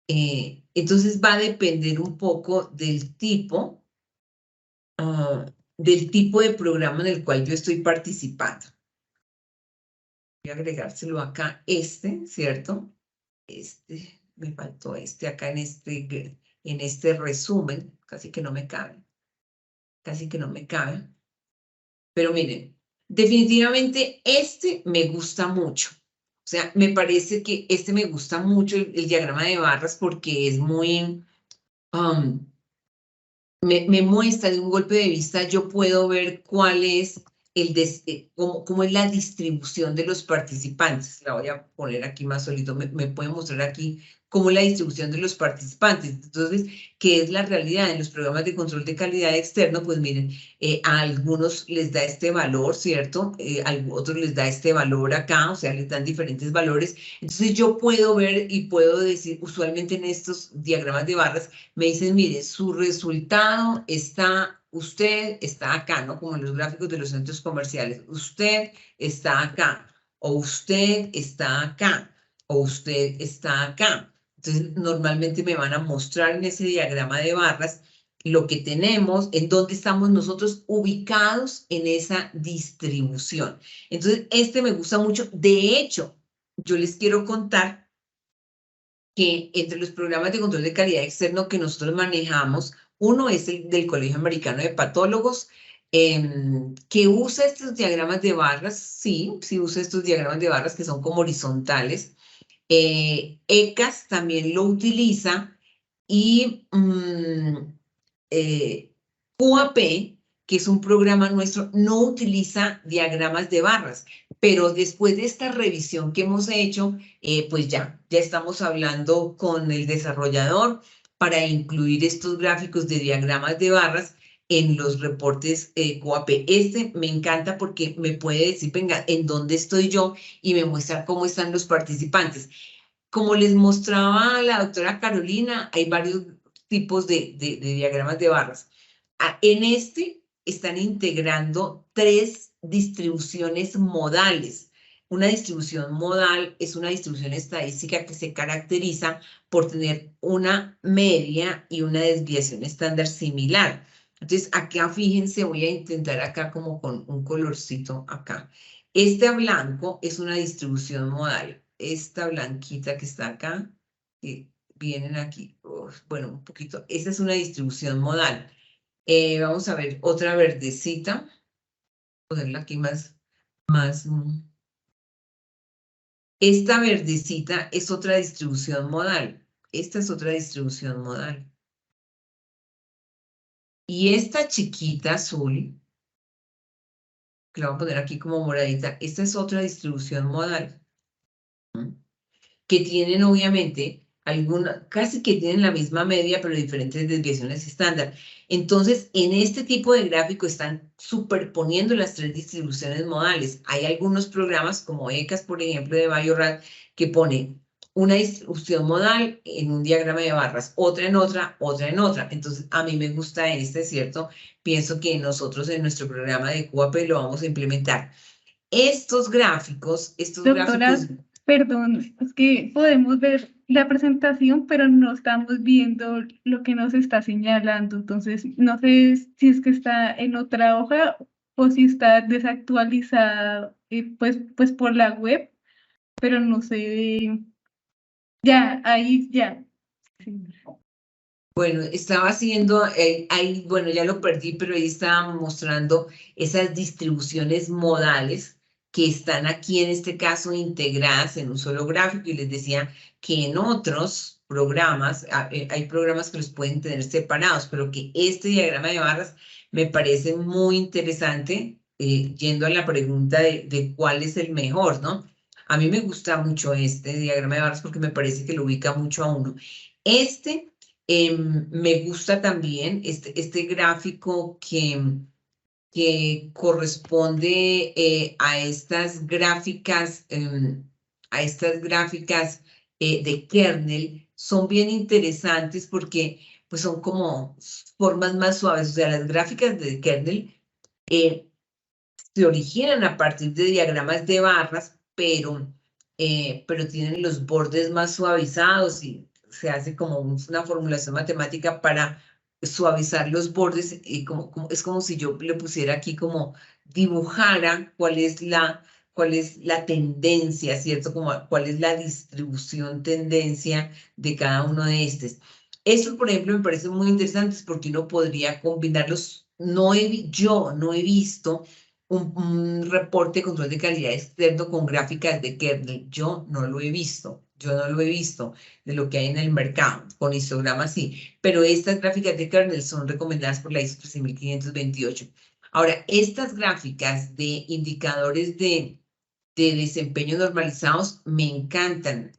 Entonces va a depender un poco del tipo de programa en el cual yo estoy participando. Voy a agregárselo acá, ¿cierto? Me faltó acá en este resumen, casi que no me cabe. Pero miren, definitivamente me gusta mucho. O sea, me parece que me gusta mucho el diagrama de barras porque es muy, me muestra de un golpe de vista, yo puedo ver cuál es cómo es la distribución de los participantes. La voy a poner aquí más solito, me puede mostrar aquí cómo es la distribución de los participantes. Entonces, ¿qué es la realidad? En los programas de control de calidad externo, pues miren, a algunos les da este valor, ¿cierto? A otros les da este valor acá, o sea, les dan diferentes valores. Entonces, yo puedo ver y puedo decir, usualmente en estos diagramas de barras, me dicen, mire, su resultado usted está acá, ¿no? Como en los gráficos de los centros comerciales. Usted está acá, o usted está acá, o usted está acá. Entonces, normalmente me van a mostrar en ese diagrama de barras lo que tenemos, en dónde estamos nosotros ubicados en esa distribución. Entonces, me gusta mucho. De hecho, yo les quiero contar que entre los programas de control de calidad externo que nosotros manejamos, uno es el del Colegio Americano de Patólogos, que usa estos diagramas de barras, sí usa estos diagramas de barras que son como horizontales, ECAS también lo utiliza y QAP, que es un programa nuestro, no utiliza diagramas de barras, pero después de esta revisión que hemos hecho, pues ya estamos hablando con el desarrollador para incluir estos gráficos de diagramas de barras en los reportes QAP. Este me encanta porque me puede decir, venga, en dónde estoy yo y me muestra cómo están los participantes. Como les mostraba la doctora Carolina, hay varios tipos de diagramas de barras. En este están integrando 3 distribuciones modales. Una distribución modal es una distribución estadística que se caracteriza por tener una media y una desviación estándar similar. Entonces, acá fíjense, voy a intentar acá como con un colorcito acá. Este blanco es una distribución modal. Esta blanquita que está acá, que vienen aquí, bueno, un poquito. Esta es una distribución modal. Vamos a ver otra verdecita. Ponerla aquí más. Esta verdecita es otra distribución modal. Esta es otra distribución modal. Y esta chiquita azul, que la voy a poner aquí como moradita, esta es otra distribución modal. Que tienen obviamente casi que tienen la misma media, pero diferentes desviaciones estándar. Entonces, en este tipo de gráfico están superponiendo las 3 distribuciones modales. Hay algunos programas como ECAS, por ejemplo, de Bio-Rad, que pone una distribución modal en un diagrama de barras, otra en otra, otra en otra. Entonces, a mí me gusta ¿cierto? Pienso que nosotros en nuestro programa de QAP lo vamos a implementar. Estos gráficos, Doctora, perdón, es que podemos ver la presentación, pero no estamos viendo lo que nos está señalando. Entonces, no sé si es que está en otra hoja o si está desactualizada, pues por la web, pero no sé. Ya, ahí ya. Sí. Bueno, estaba haciendo, ahí, bueno, ya lo perdí, pero ahí estaba mostrando esas distribuciones modales que están aquí en este caso integradas en un solo gráfico y les decía que en otros programas, hay programas que los pueden tener separados, pero que este diagrama de barras me parece muy interesante, yendo a la pregunta de cuál es el mejor, ¿no? A mí me gusta mucho este diagrama de barras porque me parece que lo ubica mucho a uno. Me gusta también este gráfico que corresponde a estas gráficas, de kernel. Son bien interesantes porque pues, son como formas más suaves. O sea, las gráficas de kernel se originan a partir de diagramas de barras, pero tienen los bordes más suavizados y se hace como una formulación matemática para suavizar los bordes y es como si yo le pusiera aquí como dibujara cuál es la tendencia, ¿cierto? Como cuál es la distribución tendencia de cada uno de estos. Estos, por ejemplo, me parecen muy interesantes porque uno podría combinarlos. Yo no he visto un reporte de control de calidad externo con gráficas de kernel. Yo no lo he visto de lo que hay en el mercado, con histogramas sí, pero estas gráficas de kernel son recomendadas por la ISO 13528. Ahora, estas gráficas de indicadores de desempeño normalizados me encantan.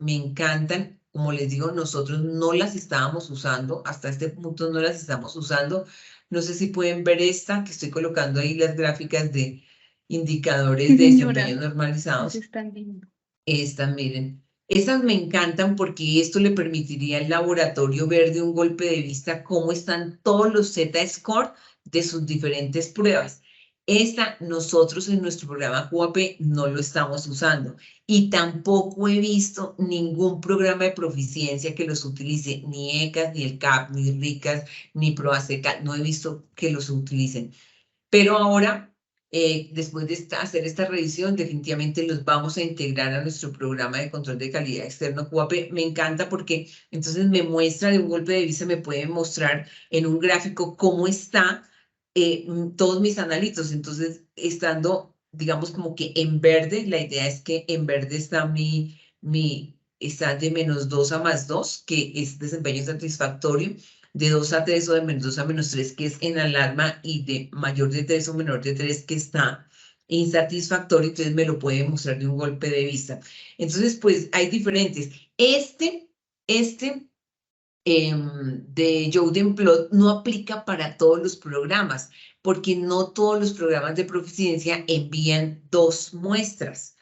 Como les digo, nosotros no las estábamos usando, hasta este punto no las estamos usando. No sé si pueden ver esta, que estoy colocando ahí las gráficas de indicadores Sí, de señora, desempeño normalizados. están viendo. Estas, miren. Estas me encantan porque esto le permitiría al laboratorio ver de un golpe de vista cómo están todos los Z-score de sus diferentes pruebas. Esta nosotros en nuestro programa QAP no lo estamos usando y tampoco he visto ningún programa de proficiencia que los utilice, ni ECAS, ni el CAP, ni RICAS, ni ProAseca, no he visto que los utilicen. Pero ahora, después de hacer esta revisión, definitivamente los vamos a integrar a nuestro programa de control de calidad externo QAP. Me encanta porque entonces me muestra de un golpe de vista, me puede mostrar en un gráfico cómo está todos mis analitos. Entonces, estando, digamos, como que en verde, la idea es que en verde está está de -2 a +2, que es desempeño satisfactorio, de 2 a 3 o de -2 a -3, que es en alarma, y de mayor de 3 o menor de 3, que está insatisfactorio, entonces me lo puede mostrar de un golpe de vista. Entonces, pues hay diferentes. De Jodenplot no aplica para todos los programas, porque no todos los programas de proficiencia envían 2 muestras.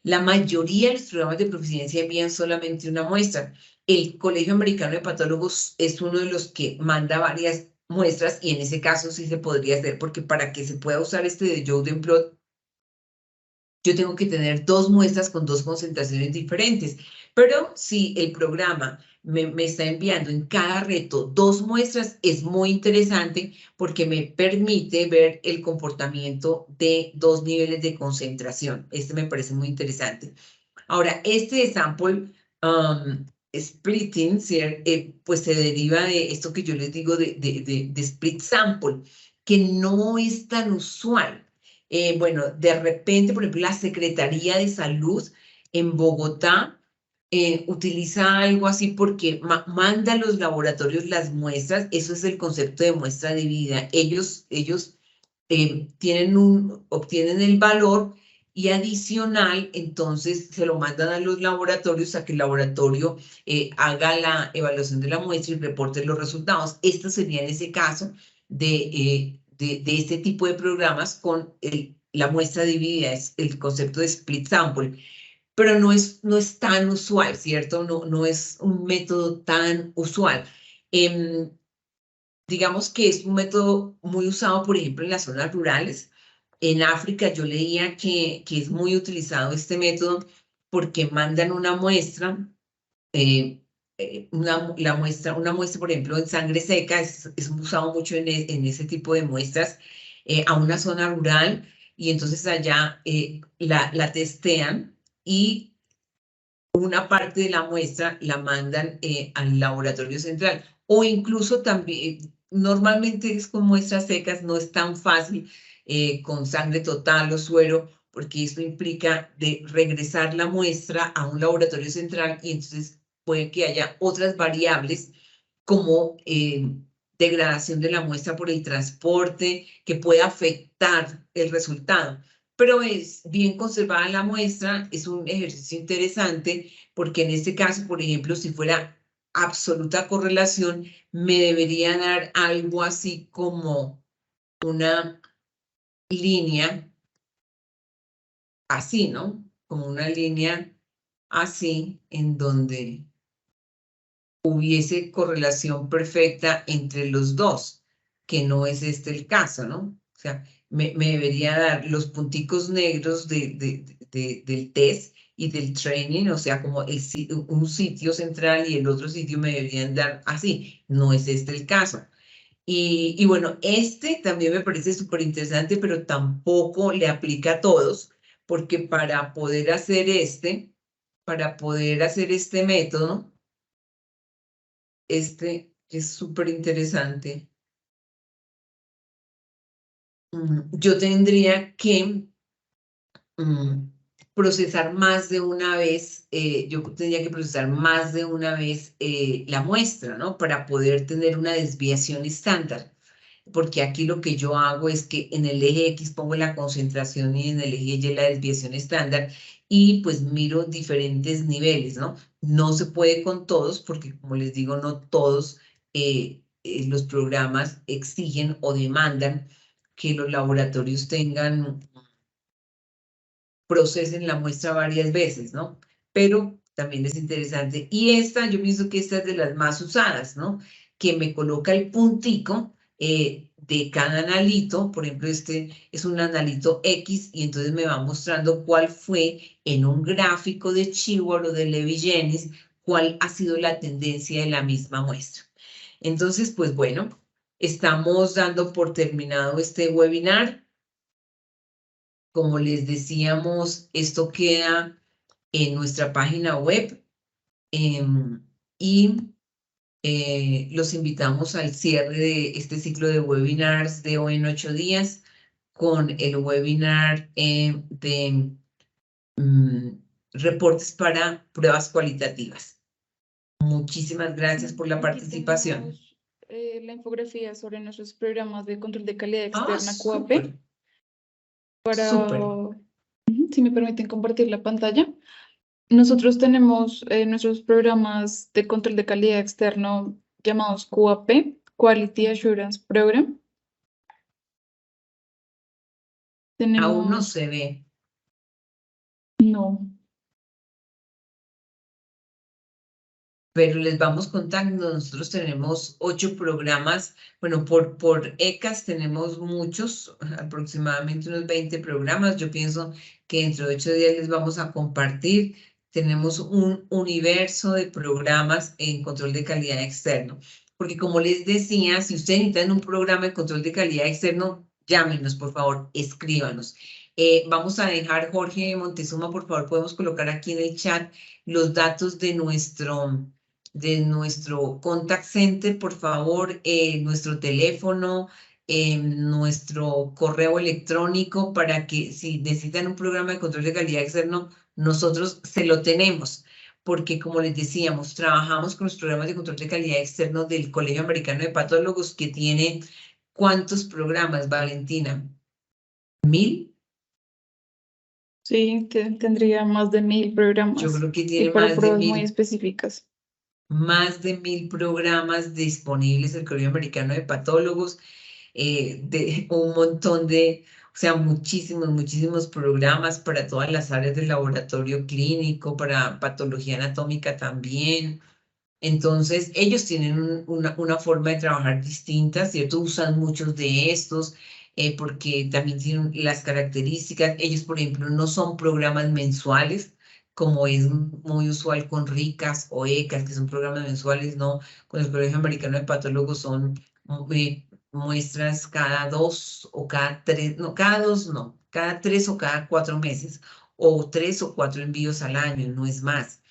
La mayoría de los programas de proficiencia envían solamente una muestra. El Colegio Americano de Patólogos es uno de los que manda varias muestras, y en ese caso sí se podría hacer, porque para que se pueda usar este de Jodenplot, yo tengo que tener 2 muestras con 2 concentraciones diferentes. Pero si el programa me está enviando en cada reto 2 muestras, es muy interesante porque me permite ver el comportamiento de 2 niveles de concentración. Este me parece muy interesante. Ahora, este de sample splitting, pues se deriva de esto que yo les digo de split sample, que no es tan usual. Bueno, de repente, por ejemplo, la Secretaría de Salud en Bogotá utiliza algo así porque manda a los laboratorios las muestras. Eso es el concepto de muestra dividida. Ellos obtienen el valor, y adicional, entonces se lo mandan a los laboratorios a que el laboratorio haga la evaluación de la muestra y reporte los resultados. Esto sería en ese caso de este tipo de programas con la muestra dividida, es el concepto de split sample, pero no es tan usual, ¿cierto? No es un método tan usual. Digamos que es un método muy usado, por ejemplo, en las zonas rurales. En África yo leía que es muy utilizado este método porque mandan una muestra, una muestra, por ejemplo, en sangre seca, es usado mucho en ese tipo de muestras, a una zona rural, y entonces allá la testean, y una parte de la muestra la mandan al laboratorio central, o incluso también, normalmente es con muestras secas, no es tan fácil con sangre total o suero, porque esto implica de regresar la muestra a un laboratorio central, y entonces puede que haya otras variables como degradación de la muestra por el transporte, que pueda afectar el resultado. Pero es bien conservada la muestra, es un ejercicio interesante, porque en este caso, por ejemplo, si fuera absoluta correlación, me debería dar algo así como una línea así, ¿no? Como una línea así, en donde hubiese correlación perfecta entre los dos, que no es este el caso, ¿no? O sea, me debería dar los punticos negros del test y del training, o sea, como un sitio central y el otro sitio me deberían dar así. No es este el caso. Y bueno, este también me parece súper interesante, pero tampoco le aplica a todos, porque para poder hacer este método, este es súper interesante. Yo tendría que procesar más de una vez, la muestra, ¿no? Para poder tener una desviación estándar. Porque aquí lo que yo hago es que en el eje X pongo la concentración y en el eje Y la desviación estándar, y pues miro diferentes niveles, ¿no? No se puede con todos porque, como les digo, no todos los programas exigen o demandan que los laboratorios procesen la muestra varias veces, ¿no? Pero también es interesante. Y yo pienso que esta es de las más usadas, ¿no? Que me coloca el puntico de cada analito. Por ejemplo, este es un analito X, y entonces me va mostrando cuál fue en un gráfico de Chewar o de Levi-Jennings, cuál ha sido la tendencia de la misma muestra. Entonces, pues bueno, estamos dando por terminado este webinar. Como les decíamos, esto queda en nuestra página web, y los invitamos al cierre de este ciclo de webinars de hoy en 8 días con el webinar de reportes para pruebas cualitativas. Muchísimas gracias por la Aquí participación. tenemos, la infografía sobre nuestros programas de control de calidad externa QAP. Súper. Para, Súper. si me permiten compartir la pantalla. Nosotros tenemos nuestros programas de control de calidad externo llamados QAP, Quality Assurance Program. Aún no Tenemos, se ve. no, Pero les vamos contando, nosotros tenemos 8 programas, bueno, por ECAS tenemos muchos, aproximadamente unos 20 programas, yo pienso que dentro de 8 días les vamos a compartir, tenemos un universo de programas en control de calidad externo, porque como les decía, si ustedes necesitan un programa de control de calidad externo, llámenos, por favor, escríbanos. Vamos a dejar, Jorge Montezuma, por favor, podemos colocar aquí en el chat los datos de nuestro contact center, por favor, nuestro teléfono, nuestro correo electrónico, para que si necesitan un programa de control de calidad externo, nosotros se lo tenemos, porque como les decíamos, trabajamos con los programas de control de calidad externo del Colegio Americano de Patólogos, que tiene, ¿cuántos programas, Valentina? ¿1000? sí, tendría más de 1000 programas. Yo creo que Y tiene para más de pruebas muy 1000. específicas. Más de 1000 programas disponibles del Colegio Americano de Patólogos, de un montón de, o sea, muchísimos programas para todas las áreas del laboratorio clínico, para patología anatómica también. Entonces, ellos tienen una forma de trabajar distinta, ¿cierto? Usan muchos de estos, porque también tienen las características. Ellos, por ejemplo, no son programas mensuales, como es muy usual con RICAS o ECAS, que son programas mensuales, no. Con el Colegio Americano de Patólogos son muestras cada 2 o cada 3, no, cada 2 no, cada 3 o cada 4 meses, o 3 o 4 envíos al año, no es más.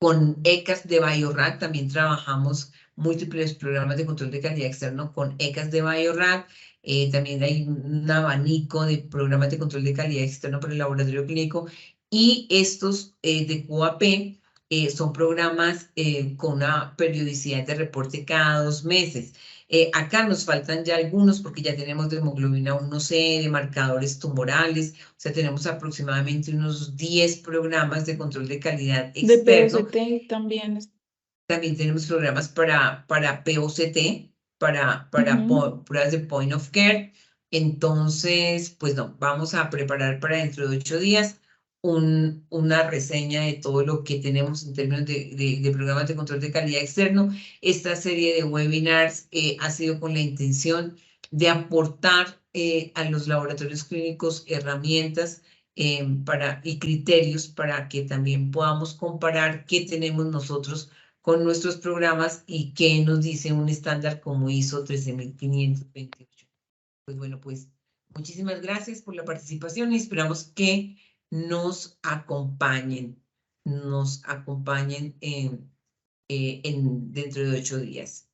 Con ECAS de Biorad también trabajamos múltiples programas de control de calidad externo con ECAS de Biorad. También hay un abanico de programas de control de calidad externo para el laboratorio clínico. Y estos de QAP son programas con una periodicidad de reporte cada 2 meses. Acá nos faltan ya algunos porque ya tenemos de hemoglobina 1C, de marcadores tumorales, o sea, tenemos aproximadamente unos 10 programas de control de calidad De externo. POCT también. También tenemos programas para POCT, para pruebas de point of care. Entonces, pues no, vamos a preparar para dentro de 8 días una reseña de todo lo que tenemos en términos de programas de control de calidad externo. Esta serie de webinars ha sido con la intención de aportar a los laboratorios clínicos herramientas y criterios para que también podamos comparar qué tenemos nosotros con nuestros programas y qué nos dice un estándar como ISO 13528. Pues bueno, pues muchísimas gracias por la participación y esperamos que nos acompañen dentro de 8 días.